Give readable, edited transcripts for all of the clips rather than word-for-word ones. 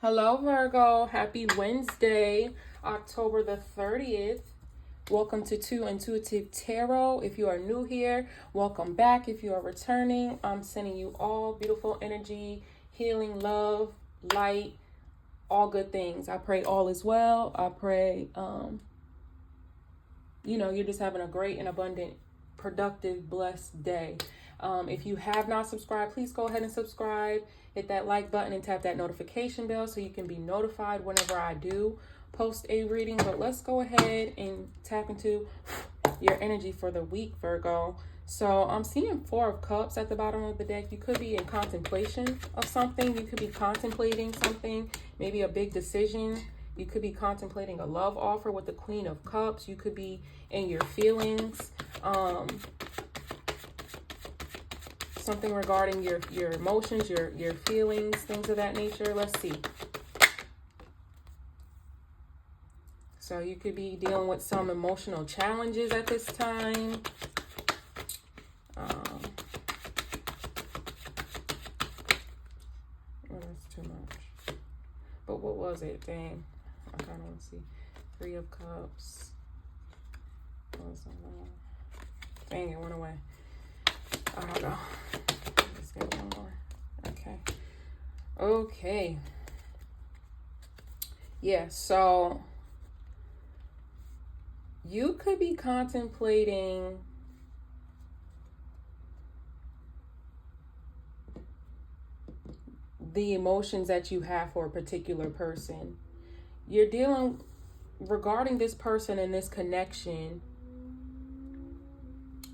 Hello, Virgo. Happy Wednesday, October the 30th. Welcome to Two Intuitive Tarot. If you are new here, welcome back. If you are returning, I'm sending you all beautiful energy, healing, love, light, all good things. I pray all is well. I pray, you're just having a great and abundant, productive, blessed day. If you have not subscribed, please go ahead and subscribe. Hit that like button and tap that notification bell so you can be notified whenever I do post a reading. But let's go ahead and tap into your energy for the week, Virgo. So I'm seeing Four of Cups at the bottom of the deck. You could be in contemplation of something. You could be contemplating something, maybe a big decision. You could be contemplating a love offer with the Queen of Cups. You could be in your feelings. Something regarding your emotions, your feelings, things of that nature. Let's see. So you could be dealing with some emotional challenges at this time. Well, that's too much. But what was it? Dang. I kind of want to see. Three of Cups. Dang, it went away. I don't know. Let's get one more. Okay. Yeah, so you could be contemplating the emotions that you have for a particular person. You're dealing regarding this person and this connection.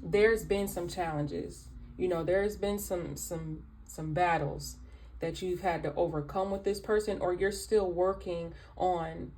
There's been some challenges. There's been some battles that you've had to overcome with this person, or you're still working on,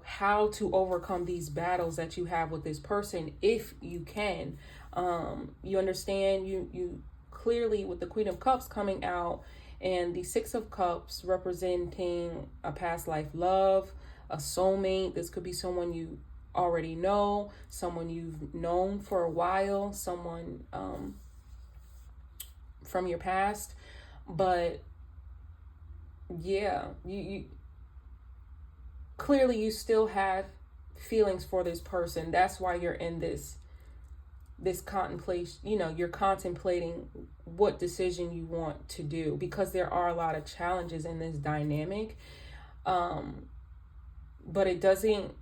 how to overcome these battles that you have with this person, if you can. You understand, you clearly, with the Queen of Cups coming out and the Six of Cups representing a past life love, a soulmate. This could be someone you already know, someone you've known for a while, someone from your past. But yeah, you clearly, you still have feelings for this person. That's why you're in this contemplation. You're contemplating what decision you want to do, because there are a lot of challenges in this dynamic. But it doesn't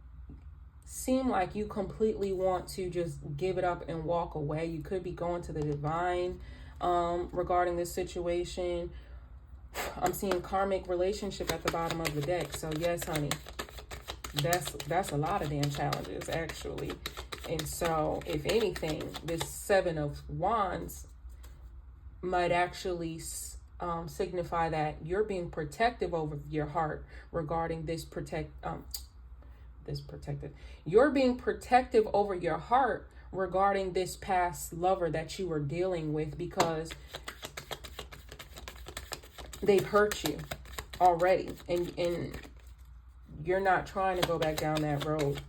seem like you completely want to just give it up and walk away. You could be going to the divine regarding this situation. I'm seeing karmic relationship at the bottom of the deck. So yes, honey, that's a lot of damn challenges, actually. And so if anything, this Seven of Wands might actually signify that you're being protective over your heart regarding you're being protective over your heart regarding this past lover that you were dealing with, because they've hurt you already, and you're not trying to go back down that road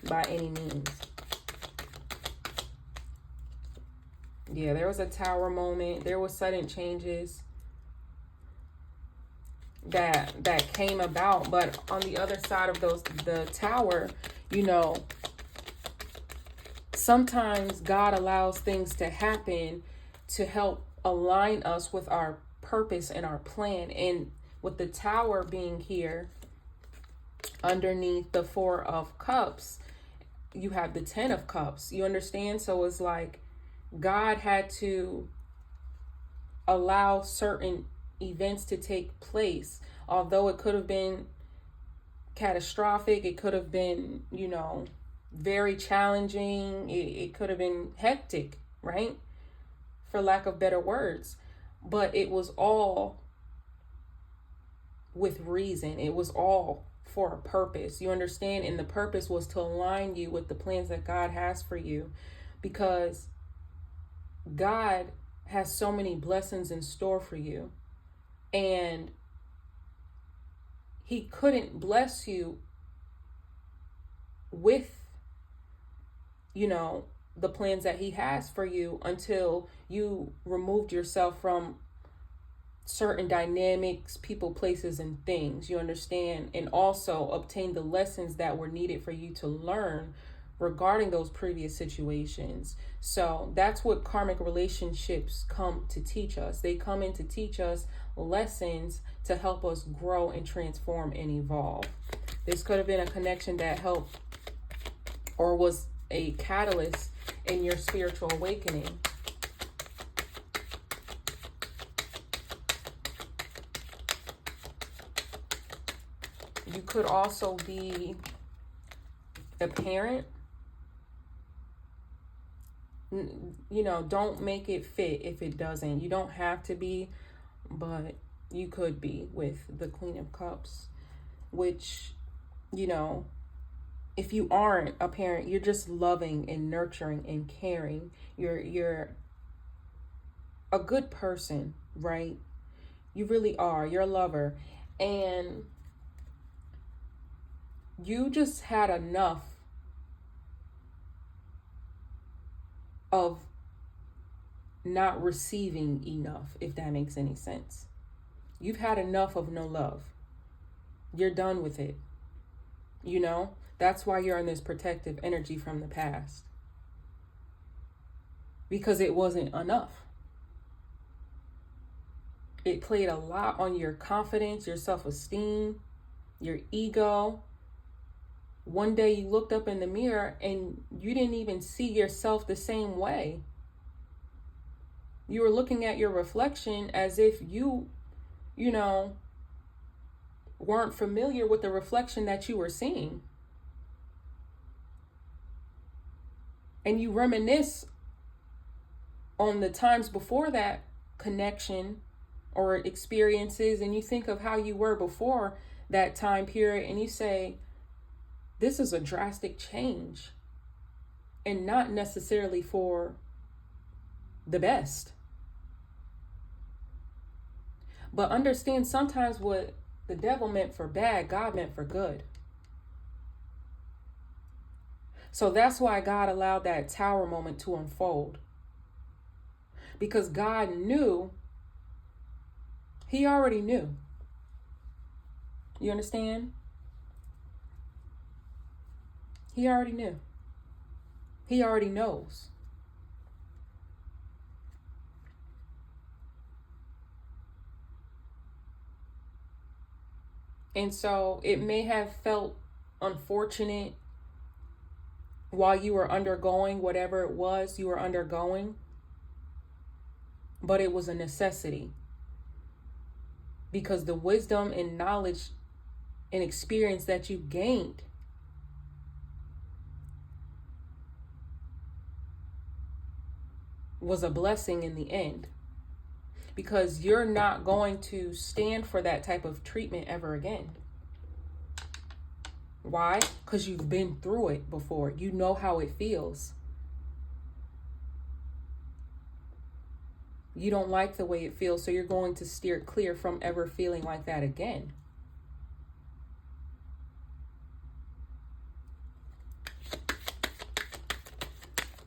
by any means. Yeah, there was a Tower moment. There was sudden changes that came about, but on the other side of the Tower, sometimes God allows things to happen to help align us with our purpose and our plan. And with the Tower being here underneath the Four of Cups, you have the Ten of Cups. You understand? So it's like God had to allow certain events to take place. Although it could have been catastrophic, it could have been, very challenging. It could have been hectic, right? For lack of better words. But it was all with reason. It was all for a purpose. You understand? And the purpose was to align you with the plans that God has for you, because God has so many blessings in store for you, and he couldn't bless you with, the plans that he has for you until you removed yourself from certain dynamics, people, places, and things. You understand? And also obtain the lessons that were needed for you to learn regarding those previous situations. So that's what karmic relationships come to teach us. They come in to teach us lessons to help us grow and transform and evolve. This could have been a connection that helped or was a catalyst in your spiritual awakening. You could also be a parent. You know, don't make it fit if it doesn't. You don't have to be, but you could be with the Queen of Cups, which, you know, if you aren't a parent, you're just loving and nurturing and caring. You're a good person, right? You really are. You're a lover. And you just had enough of not receiving enough, if that makes any sense. You've had enough of no love. You're done with it. You know, that's why you're in this protective energy from the past. Because it wasn't enough. It played a lot on your confidence, your self-esteem, your ego. One day you looked up in the mirror and you didn't even see yourself the same way. You were looking at your reflection as if you know, weren't familiar with the reflection that you were seeing. And you reminisce on the times before that connection or experiences, and you think of how you were before that time period, and you say, this is a drastic change, and not necessarily for the best. But understand, sometimes what the devil meant for bad, God meant for good. So that's why God allowed that tower moment to unfold. Because God knew, he already knew. You understand? He already knew. He already knows. And so it may have felt unfortunate while you were undergoing whatever it was you were undergoing, but it was a necessity. Because the wisdom and knowledge and experience that you gained was a blessing in the end. Because you're not going to stand for that type of treatment ever again. Why? Because you've been through it before. You know how it feels. You don't like the way it feels, so you're going to steer clear from ever feeling like that again.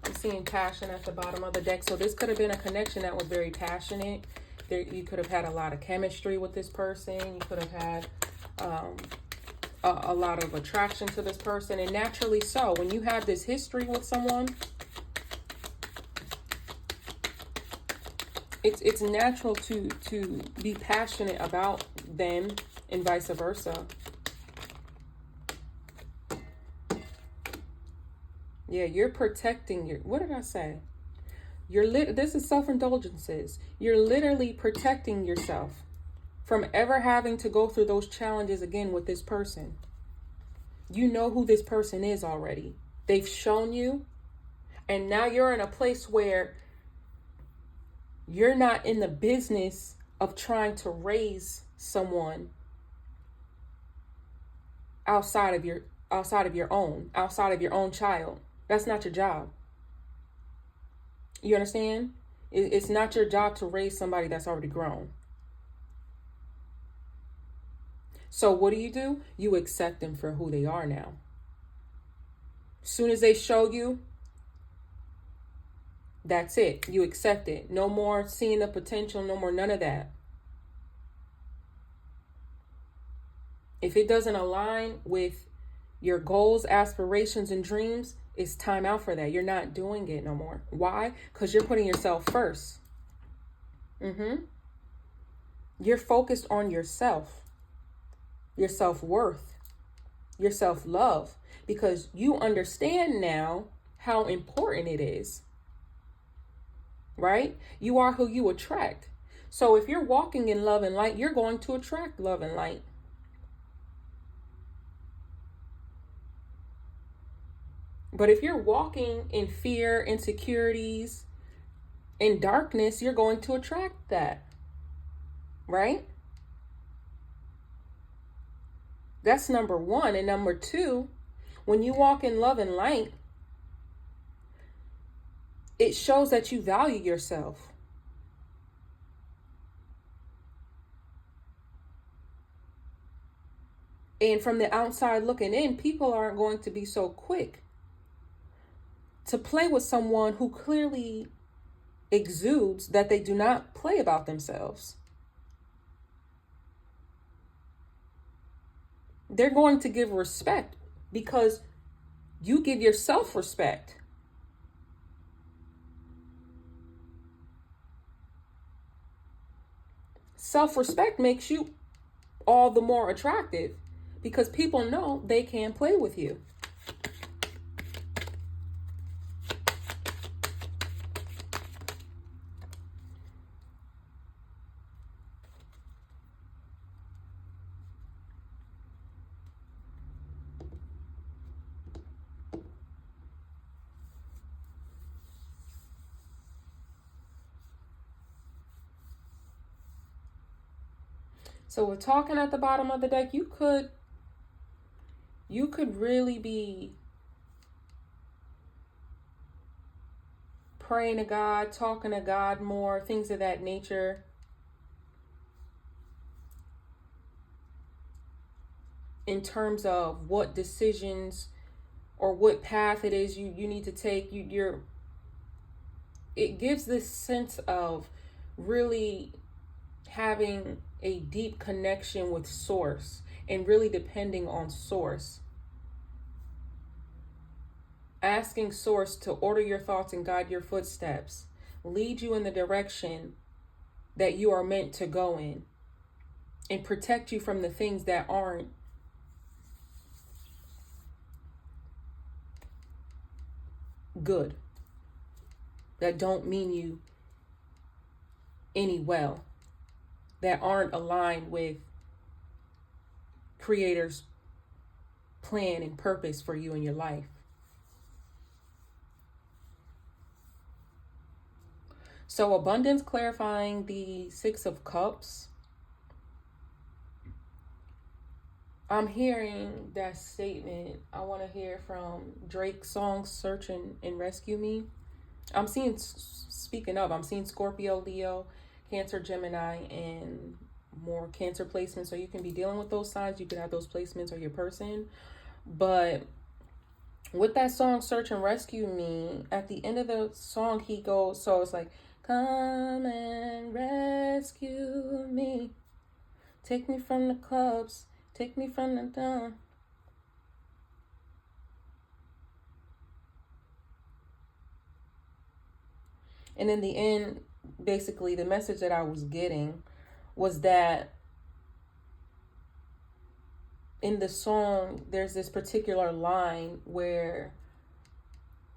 I'm seeing passion at the bottom of the deck. So this could have been a connection that was very passionate. You could have had a lot of chemistry with this person. You could have had a lot of attraction to this person. And naturally so, when you have this history with someone, it's natural to be passionate about them and vice versa. Yeah, you're protecting your, what did I say? This is self-indulgences. You're literally protecting yourself from ever having to go through those challenges again with this person. You know who this person is already. They've shown you, and now you're in a place where you're not in the business of trying to raise someone outside of your own child. That's not your job. You understand? It's not your job to raise somebody that's already grown. So what do? You accept them for who they are now. As soon as they show you, that's it. You accept it. No more seeing the potential, no more none of that. If it doesn't align with your goals, aspirations, and dreams, it's time out for that. You're not doing it no more. Why? Because you're putting yourself first. You're focused on yourself, your self-worth, your self-love, because you understand now how important it is, right? You are who you attract. So if you're walking in love and light, you're going to attract love and light. But if you're walking in fear, insecurities, in darkness, you're going to attract that, right? That's number one. And number two, when you walk in love and light, it shows that you value yourself. And from the outside looking in, people aren't going to be so quick to play with someone who clearly exudes that they do not play about themselves. They're going to give respect because you give yourself respect. Self-respect makes you all the more attractive because people know they can play with you. So with talking at the bottom of the deck, you could really be praying to God, talking to God more, things of that nature. In terms of what decisions or what path it is you need to take, it gives this sense of really having a deep connection with source and really depending on source. Asking source to order your thoughts and guide your footsteps, lead you in the direction that you are meant to go in, and protect you from the things that aren't good, that don't mean you any well, that aren't aligned with Creator's plan and purpose for you in your life. So abundance, clarifying the Six of Cups. I'm hearing that statement. I want to hear from Drake's song, Search and Rescue Me. I'm seeing, speaking of, I'm seeing Scorpio, Leo, Cancer, Gemini, and more Cancer placements. So you can be dealing with those signs. You can have those placements or your person. But with that song, Search and Rescue Me, at the end of the song, he goes, so it's like, come and rescue me. Take me from the clubs. Take me from the dawn. And in the end, basically, the message that I was getting was that in the song, there's this particular line where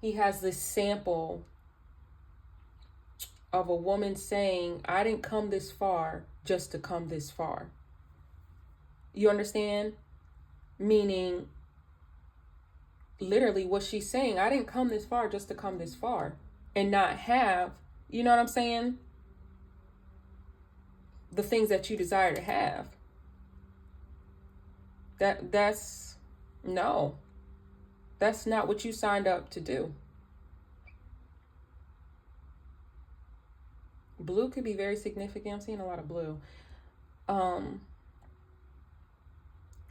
he has this sample of a woman saying, I didn't come this far just to come this far. You understand? Meaning, literally what she's saying, I didn't come this far just to come this far and not have, you know what I'm saying? The things that you desire to have. That's not what you signed up to do. Blue could be very significant. I'm seeing a lot of blue.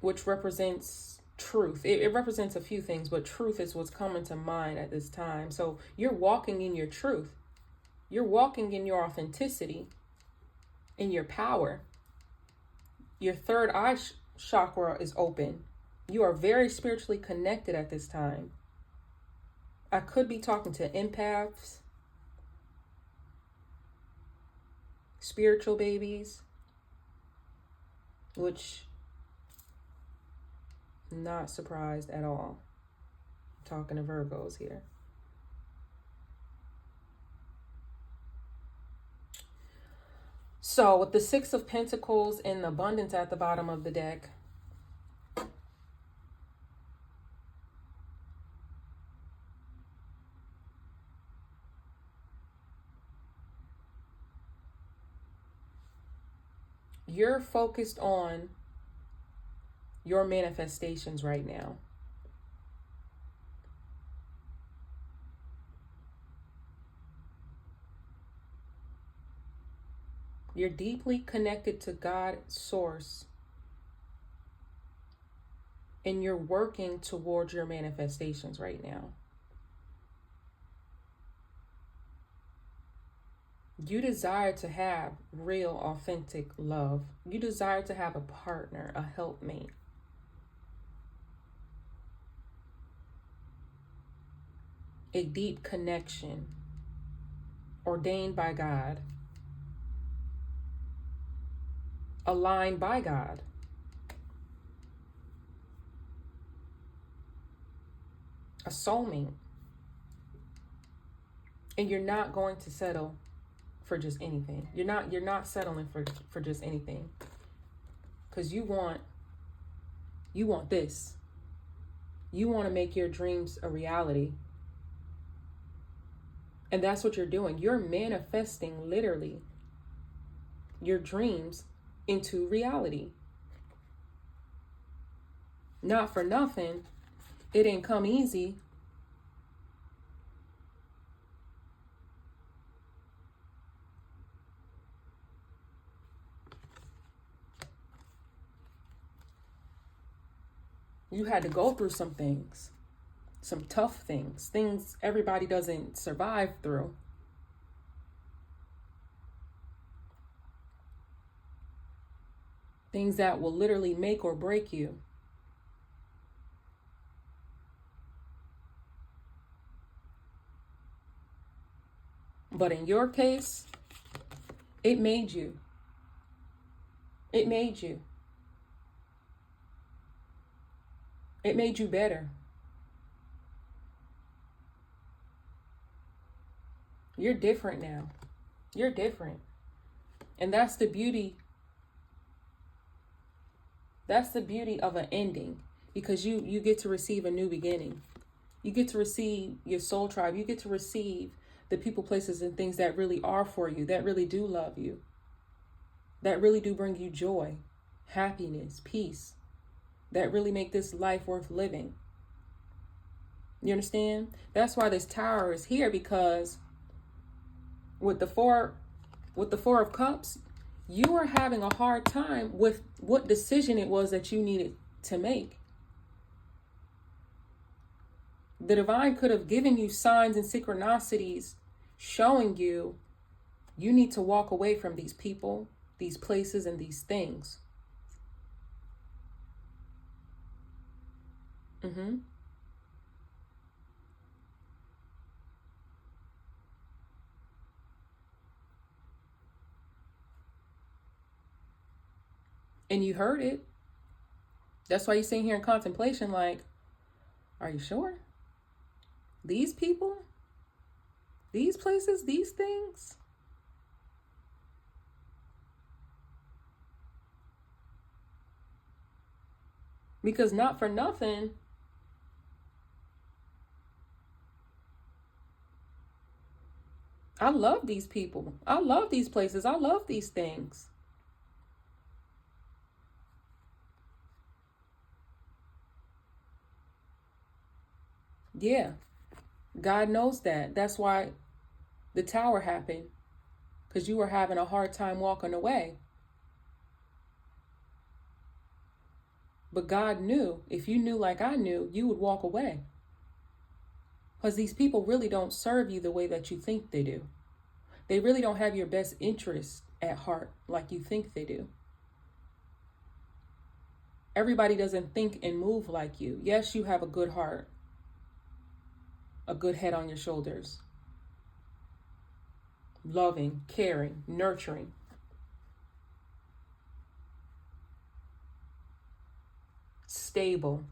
Which represents truth. It represents a few things, but truth is what's coming to mind at this time. So you're walking in your truth. You're walking in your authenticity, in your power. Your third eye chakra is open. You are very spiritually connected at this time. I could be talking to empaths, spiritual babies, which not surprised at all. I'm talking to Virgos here. So with the Six of Pentacles and abundance at the bottom of the deck, you're focused on your manifestations right now. You're deeply connected to God, source, and you're working towards your manifestations right now. You desire to have real, authentic love. You desire to have a partner, a helpmate. A deep connection ordained by God. Aligned by God. A soulmate. And you're not going to settle for just anything. You're not settling for just anything. Because you want this. You want to make your dreams a reality. And that's what you're doing. You're manifesting literally your dreams into reality. Not for nothing, it didn't come easy. You had to go through some things, some tough things everybody doesn't survive through. Things that will literally make or break you. But in your case, it made you. It made you. It made you better. You're different now. You're different. And that's the beauty. That's the beauty of an ending, because you get to receive a new beginning. You get to receive your soul tribe. You get to receive the people, places, and things that really are for you, that really do love you, that really do bring you joy, happiness, peace, that really make this life worth living. You understand? That's why this Tower is here, because with the Four of Cups, you are having a hard time with what decision it was that you needed to make. The divine could have given you signs and synchronicities showing you need to walk away from these people, these places, and these things. And you heard it. That's why you're sitting here in contemplation like, are you sure? These people? These places? These things? Because not for nothing, I love these people. I love these places. I love these things. Yeah, God knows that. That's why the Tower happened, because you were having a hard time walking away. But God knew, if you knew like I knew, you would walk away. Because these people really don't serve you the way that you think they do. They really don't have your best interest at heart like you think they do. Everybody doesn't think and move like you. Yes, you have a good heart, a good head on your shoulders, loving, caring, nurturing. Stable,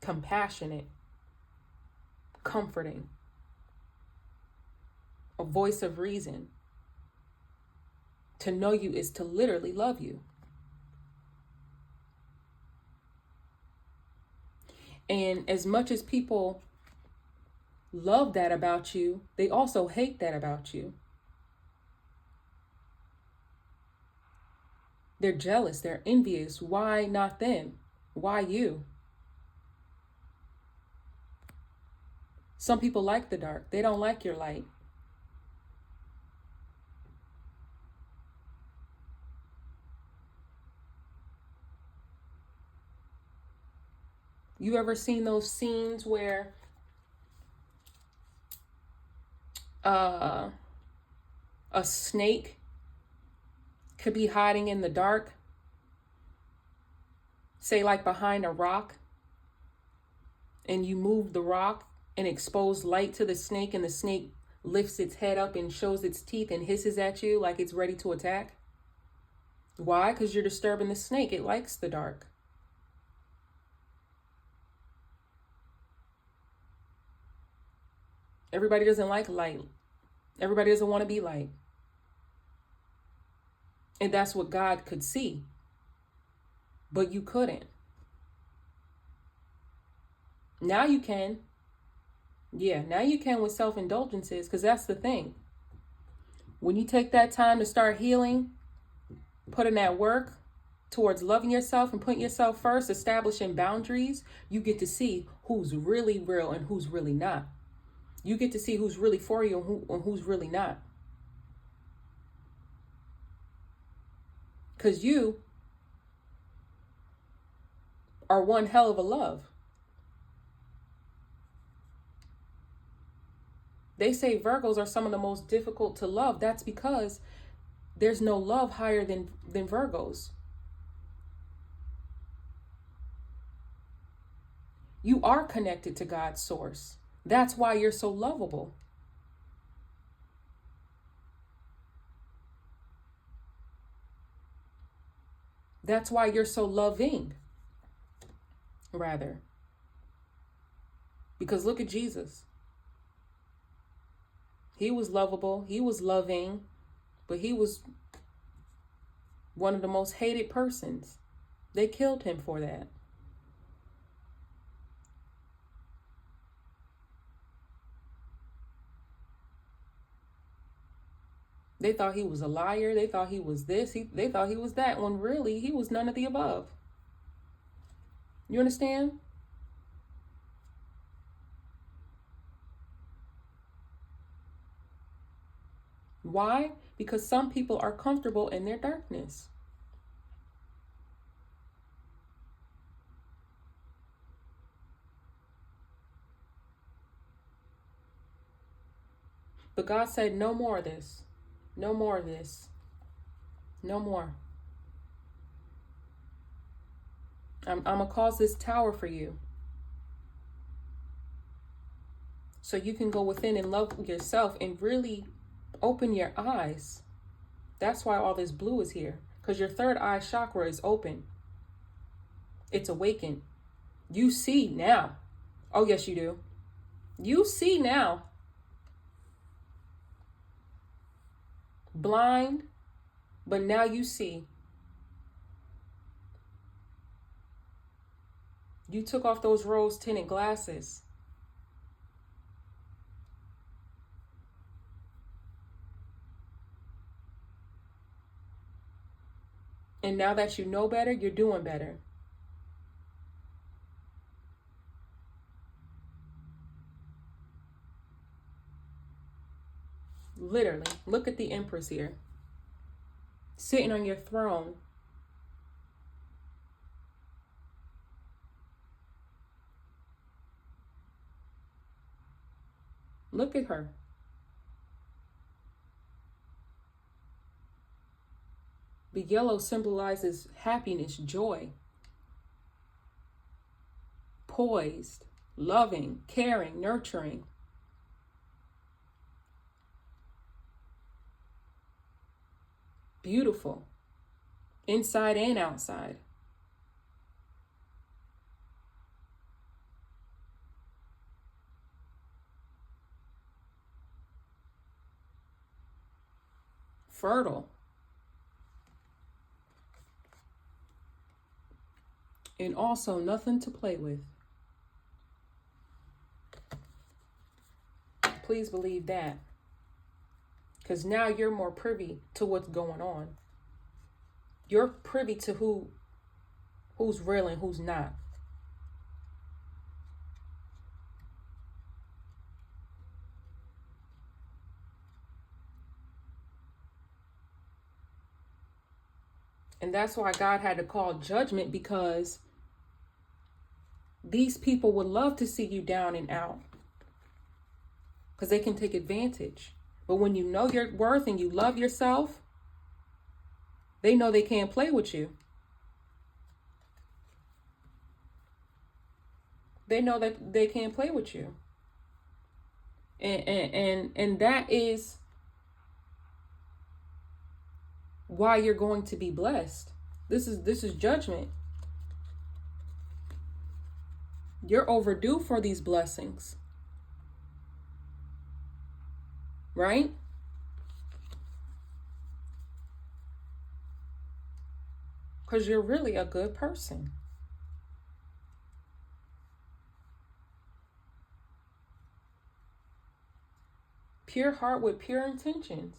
compassionate, comforting, a voice of reason. To know you is to literally love you. And as much as people love that about you, they also hate that about you. They're jealous, they're envious. Why not them? Why you? Some people like the dark. They don't like your light. You ever seen those scenes where a snake could be hiding in the dark, say like behind a rock, and you move the rock and expose light to the snake, and the snake lifts its head up and shows its teeth and hisses at you like it's ready to attack? Why? Because you're disturbing the snake. It likes the dark. Everybody doesn't like light. Everybody doesn't want to be light. And that's what God could see. But you couldn't. Now you can. Yeah, now you can with self-indulgences, because that's the thing. When you take that time to start healing, putting that work towards loving yourself and putting yourself first, establishing boundaries, you get to see who's really real and who's really not. You get to see who's really for you and who's really not. Because you are one hell of a love. They say Virgos are some of the most difficult to love. That's because there's no love higher than Virgos. You are connected to God's source. That's why you're so lovable. That's why you're so loving, rather. Because look at Jesus. He was lovable. He was loving. But he was one of the most hated persons. They killed him for that. They thought he was a liar. They thought he was this. They thought he was that, when really he was none of the above. You understand? Why? Because some people are comfortable in their darkness. But God said, no more of this. No more of this. No more. I'm going to cause this tower for you. So you can go within and love yourself and really open your eyes. That's why all this blue is here. Because your third eye chakra is open. It's awakened. You see now. Oh, yes, you do. You see now. Blind, but now you see. You took off those rose-tinted glasses. And now that you know better, you're doing better. Literally, look at the Empress here. Sitting on your throne. Look at her. The yellow symbolizes happiness, joy. poised, loving, caring, nurturing. Beautiful, inside and outside. Fertile. And also nothing to play with. Please believe that. Because now you're more privy to what's going on. You're privy to who's real and who's not. And that's why God had to call judgment, because these people would love to see you down and out, because they can take advantage. But when you know your worth and you love yourself, they know they can't play with you. They know that they can't play with you. And that is why you're going to be blessed. This is judgment. You're overdue for these blessings. Right? Because you're really a good person. Pure heart with pure intentions.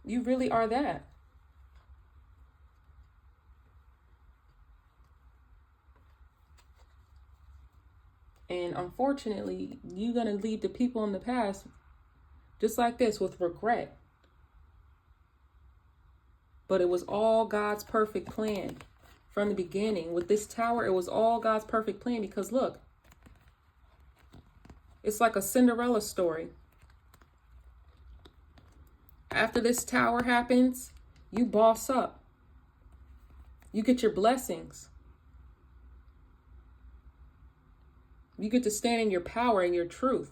You really are that. And unfortunately, you're going to leave the people in the past just like this with regret. But it was all God's perfect plan from the beginning. With this tower, it was all God's perfect plan, because look, it's like a Cinderella story. After this tower happens, you boss up. You get your blessings. You get to stand in your power and your truth.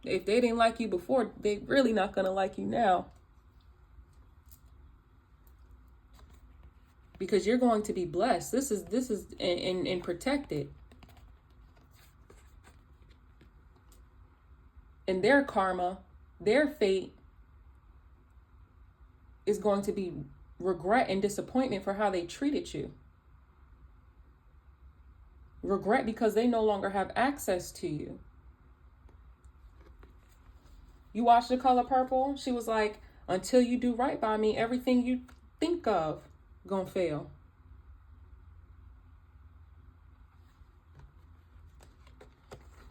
If they didn't like you before, they're really not going to like you now. Because you're going to be blessed. This is and protected. And their karma, their fate is going to be regret and disappointment for how they treated you. Regret because they no longer have access to you. You watch The Color Purple? She was like, until you do right by me, everything you think of gonna fail.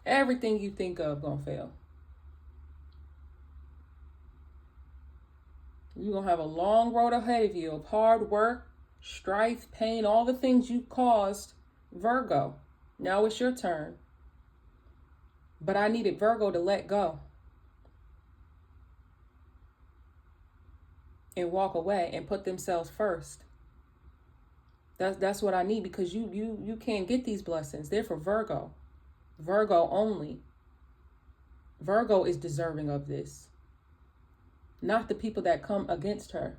Everything you think of gonna fail. You're gonna have a long road ahead of you of hard work, strife, pain, all the things you caused, Virgo. Now it's your turn. But I needed Virgo to let go and walk away and put themselves first. That's what I need, because you can't get these blessings. They're for Virgo. Virgo only. Virgo is deserving of this. Not the people that come against her.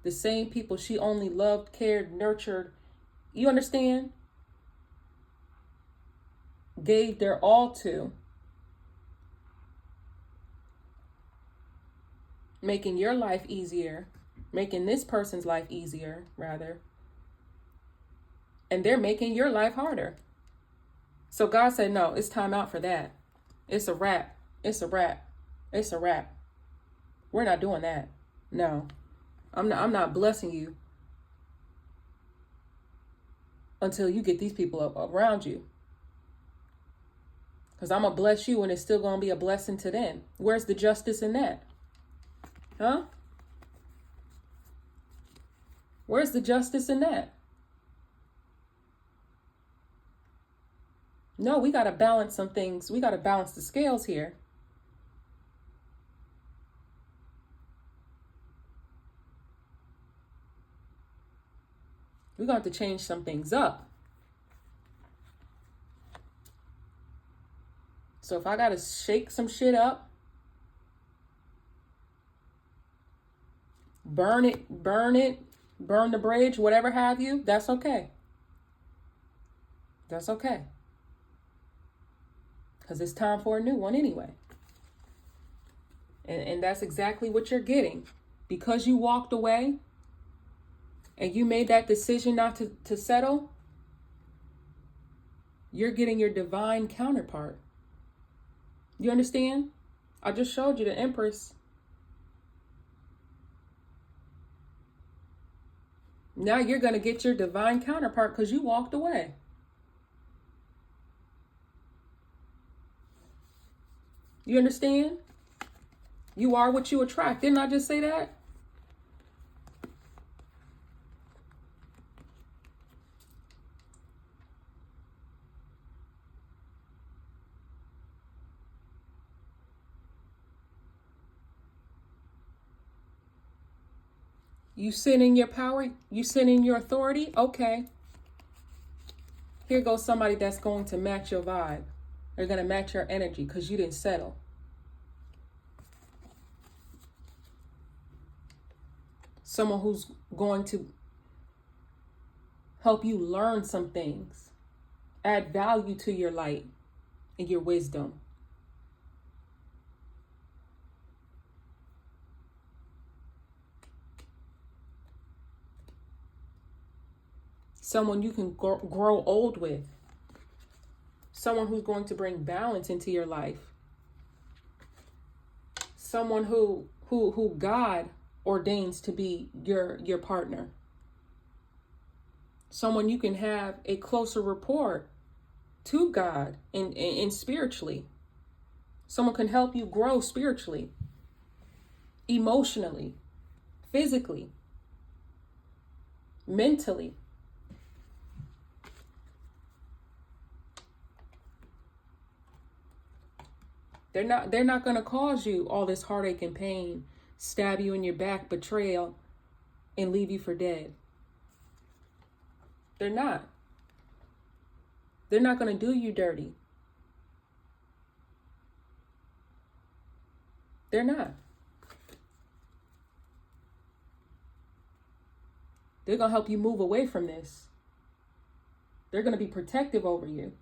The same people she only loved, cared, nurtured. You understand? Gave their all to. Making your life easier. Making this person's life easier, rather. And they're making your life harder. So God said, no, it's time out for that. It's a wrap. It's a wrap. It's a wrap. We're not doing that. No. I'm not blessing you until you get these people up around you. Because I'm going to bless you and it's still going to be a blessing to them. Where's the justice in that? Huh? Where's the justice in that? No, we got to balance some things. We got to balance the scales here. We're going to have to change some things up. So if I got to shake some shit up, burn the bridge, whatever have you, that's okay. That's okay. Because it's time for a new one anyway. And that's exactly what you're getting. Because you walked away and you made that decision not to settle, you're getting your divine counterpart. You understand? I just showed you the Empress. Now you're going to get your divine counterpart because you walked away. You understand? You are what you attract. Didn't I just say that? You sit in your power, you sit in your authority. Okay. Here goes somebody that's going to match your vibe. They're going to match your energy because you didn't settle. Someone who's going to help you learn some things, add value to your light and your wisdom. Someone you can grow old with. Someone who's going to bring balance into your life. Someone who God ordains to be your partner. Someone you can have a closer rapport to God and spiritually. Someone can help you grow spiritually, emotionally, physically, mentally. They're not going to cause you all this heartache and pain, stab you in your back, betrayal, and leave you for dead. They're not. They're not going to do you dirty. They're not. They're going to help you move away from this. They're going to be protective over you.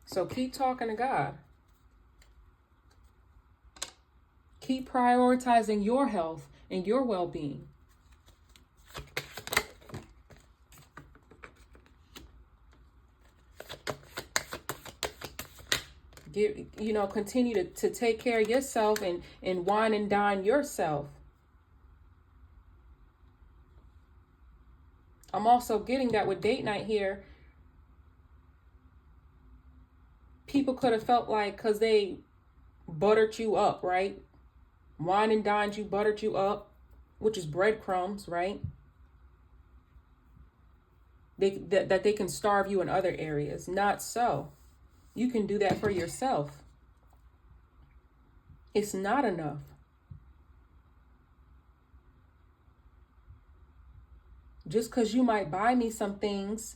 So keep talking to God. Keep prioritizing your health and your well-being. Continue to take care of yourself and wine and dine yourself. I'm also getting that with date night here. People could have felt like, because they buttered you up, right? Wine and dined you, buttered you up, which is breadcrumbs, right? That they can starve you in other areas. Not so. You can do that for yourself. It's not enough. Just because you might buy me some things,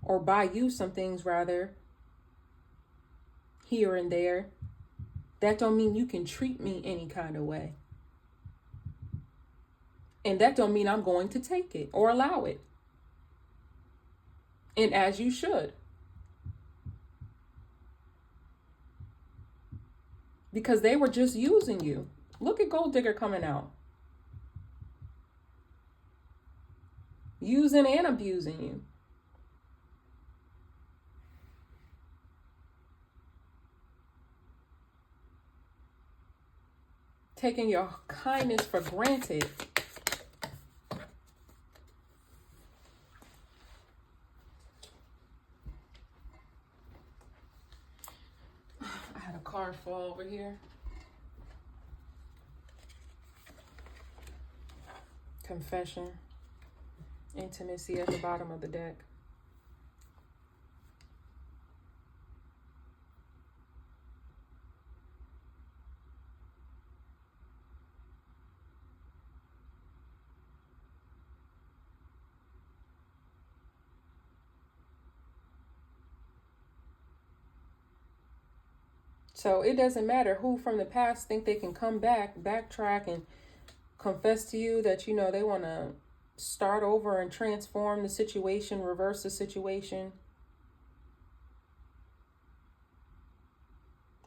or buy you some things rather, here and there, that don't mean you can treat me any kind of way. And that don't mean I'm going to take it or allow it. And as you should. Because they were just using you. Look at Gold Digger coming out. Using and abusing you. Taking your kindness for granted. I had a car fall over here. Confession. Intimacy at the bottom of the deck. So it doesn't matter who from the past think they can come back, backtrack, and confess to you that, they want to start over and transform the situation, reverse the situation,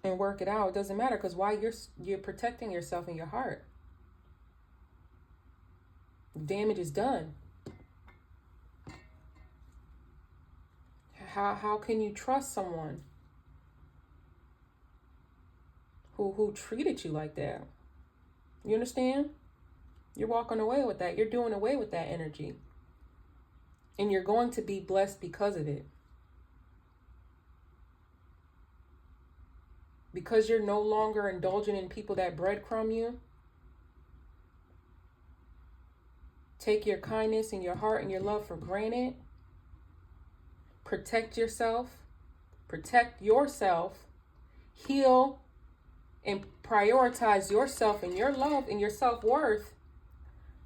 and work it out. It doesn't matter, because why? You're protecting yourself and your heart. Damage is done. How can you trust someone who treated you like that? You understand? You're walking away with that. You're doing away with that energy. And you're going to be blessed because of it. Because you're no longer indulging in people that breadcrumb you. Take your kindness and your heart and your love for granted. Protect yourself. Protect yourself. Heal and prioritize yourself and your love and your self-worth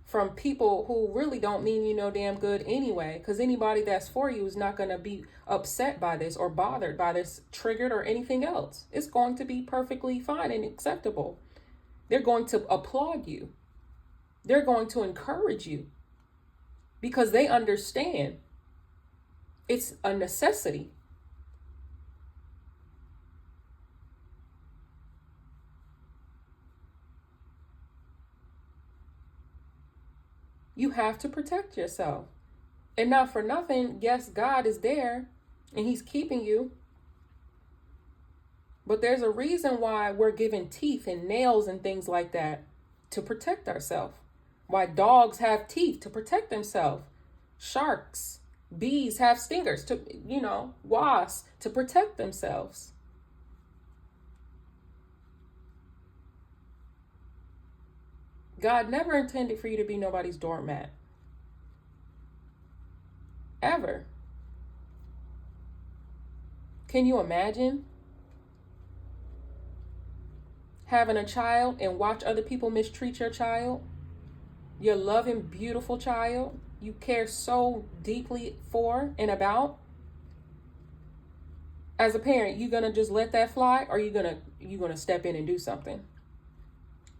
from people who really don't mean you no damn good anyway. Because anybody that's for you is not going to be upset by this or bothered by this, triggered or anything else. It's going to be perfectly fine and acceptable. They're going to applaud you. They're going to encourage you because they understand it's a necessity. You have to protect yourself. And not for nothing, yes, God is there and he's keeping you. But there's a reason why we're given teeth and nails and things like that to protect ourselves. Why dogs have teeth to protect themselves. Sharks, bees have stingers to, wasps to protect themselves. God never intended for you to be nobody's doormat. Ever. Can you imagine having a child and watch other people mistreat your child? Your loving, beautiful child you care so deeply for and about. As a parent, you gonna just let that fly, or you gonna step in and do something?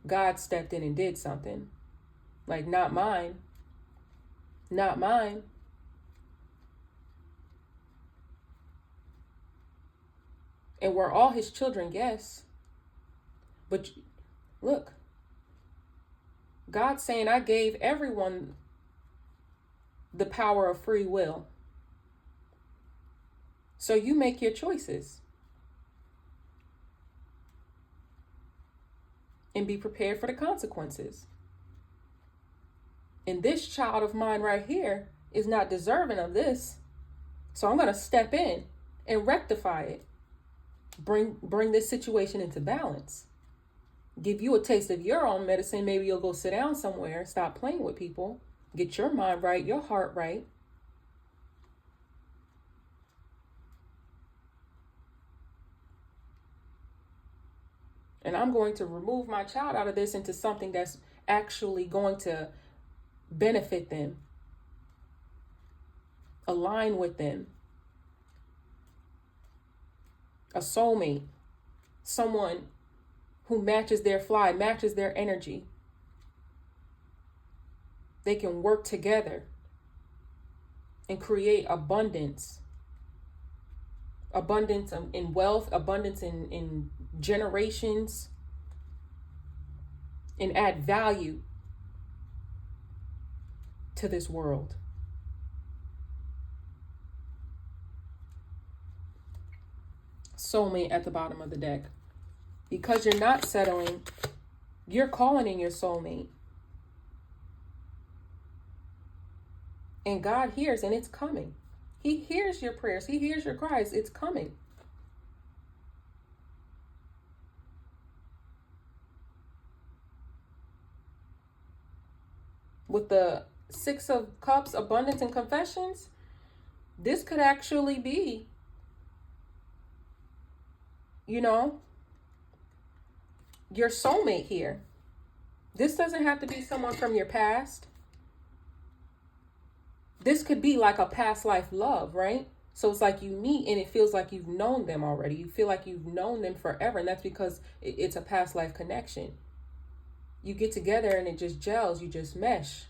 God stepped in and did something. Like, not mine. Not mine. And we're all his children, yes. But look, God's saying, I gave everyone the power of free will. So you make your choices. And be prepared for the consequences. And this child of mine right here is not deserving of this. So I'm going to step in and rectify it. Bring this situation into balance. Give you a taste of your own medicine. Maybe you'll go sit down somewhere, stop playing with people, get your mind right, your heart right. And I'm going to remove my child out of this into something that's actually going to benefit them, align with them. A soulmate, someone who matches their fly, matches their energy. They can work together and create abundance. Abundance in wealth, abundance in generations, and add value to this world. Soulmate at the bottom of the deck. Because you're not settling, you're calling in your soulmate. And God hears, and it's coming. He hears your prayers. He hears your cries. It's coming. With the Six of Cups, abundance and confessions, this could actually be, your soulmate here. This doesn't have to be someone from your past. This could be like a past life love, right? So it's like you meet and it feels like you've known them already. You feel like you've known them forever. And that's because it's a past life connection. You get together and it just gels. You just mesh.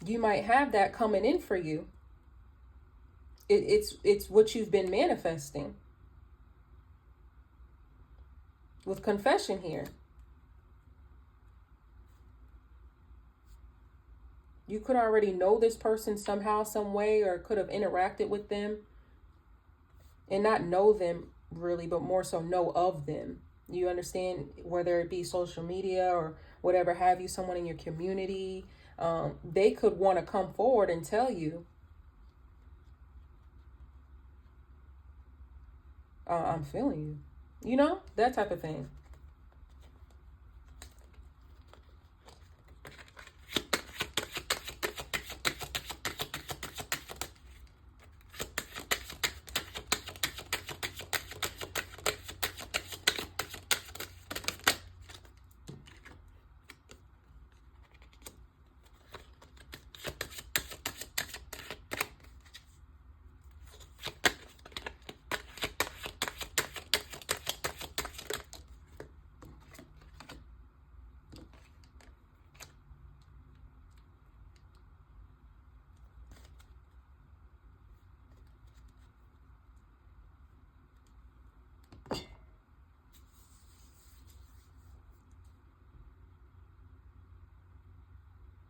You might have that coming in for you. It's what you've been manifesting. With confession here. You could already know this person somehow, some way, or could have interacted with them. And not know them really, but more so know of them. You understand? Whether it be social media or whatever have you, someone in your community, they could want to come forward and tell you, I'm feeling you. You know, that type of thing.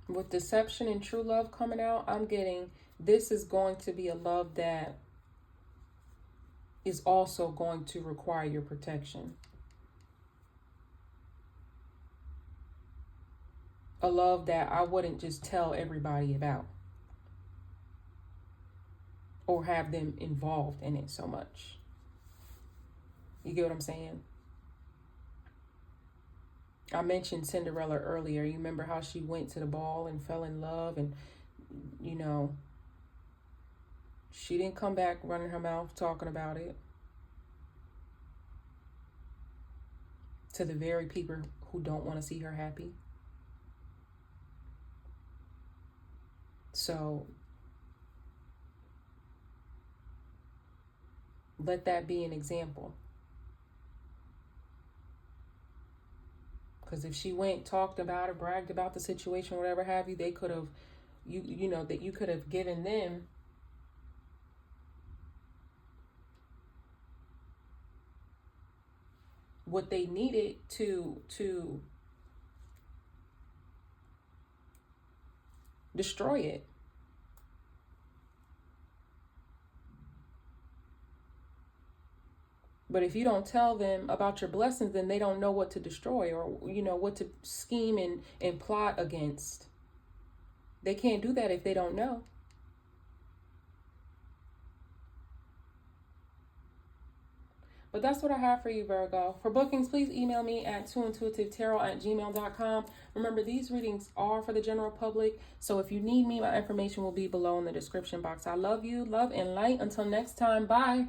With deception and true love coming out, I'm getting this is going to be a love that is also going to require your protection. A love that I wouldn't just tell everybody about or have them involved in it so much. You get what I'm saying? I mentioned Cinderella earlier. You remember how she went to the ball and fell in love and, you know, she didn't come back running her mouth talking about it to the very people who don't want to see her happy. So let that be an example. Because if she went, talked about it, bragged about the situation, whatever have you, they could have, you know, that you could have given them what they needed to destroy it. But if you don't tell them about your blessings, then they don't know what to destroy or, you know, what to scheme and plot against. They can't do that if they don't know. But that's what I have for you, Virgo. For bookings, please email me at twointuitivetarot@gmail.com. Remember, these readings are for the general public. So if you need me, my information will be below in the description box. I love you, love and light. Until next time, bye.